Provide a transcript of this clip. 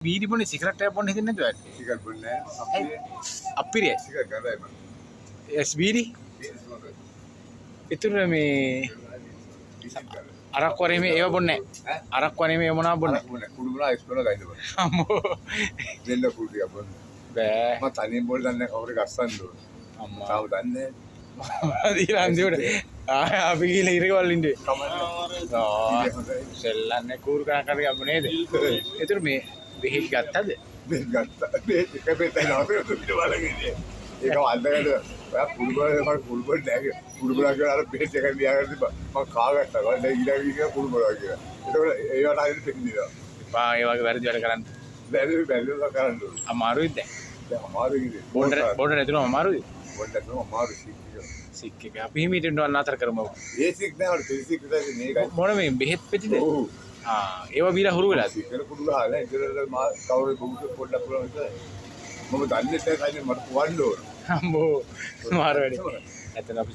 Beedi බොන්නේ cigarette එකක් බොන්න හිතෙන්නේ නැද්ද ඔයාලට? සිගරට් බොන්නේ නැහැ. අප්පිරිය. සිගරට් ගඳයි මම. එස් බීඩි? ඉතුරු මේ අරක්කු වරේ මේ ඒව බොන්නේ නැහැ. අරක්කු වරේ මේ මොනවා බොන්නේ? කුඩු බොනා ඉස්කෝල ගයිද බොන්නේ. අම්මෝ. දෙන්න කුඩු ටිකක් බොන්නේ. බෑ. මම තනියෙන් බොන්න දන්නේ නැහැ කවුරු ගස්සන්න ඕන. අම්මා. තාම දන්නේ නැහැ. දීලා අන්තිමට අපි ගිහලා ඉරකවල් ඉන්නේ. කමන්නේ. සෙල්ලන්නේ කූරු කන කර ගමු නේද? ඒතර මේ බෙහෙත් ගත්තද? මේ ගත්තා. මේ එක පෙත්තයි නවතේ පිට බලන්නේ. ඒක වන්දකට ඔයා කුඩු බල මම කුඩු බල නැහැ. කුඩු බල කියලා අර බෙහෙත් එකක් ලියාගෙන තිබ්බා. මම කාගත්තා. මම ඊළඟ කියලා කුඩු බල කියලා. ඒකට ඒවට හරියට පෙන්දිනවා. බා ඒ වගේ වැරදි වැඩ කරන්න. බැලුවේ බැලුවා කරන්න ඕන. අමාරුයිද දැන්? දැන් අමාරුයි ඉතින්. බොන්න නැතුනම අමාරුයි. බොන්න නැතුනම අමාරු සික්. සික් එක අපි හිමීට යනවා නතර කරමු. ඒ සික් නෑ වල සික් විතරයි මේකයි. මොන මේ බෙහෙත් පෙතිද? ඔව්. ඒවා බීලා හුරු වෙලාද? සික් කර කුඩු ගහලා ඉතින් මා කවුරු බුක් පොඩ්ඩක් පුරන විතරයි. මම දන්නේ නැහැ කයින් මට පුවන්න ඕන. අම්බෝ මාර වැඩේ. ඇත්තට අපි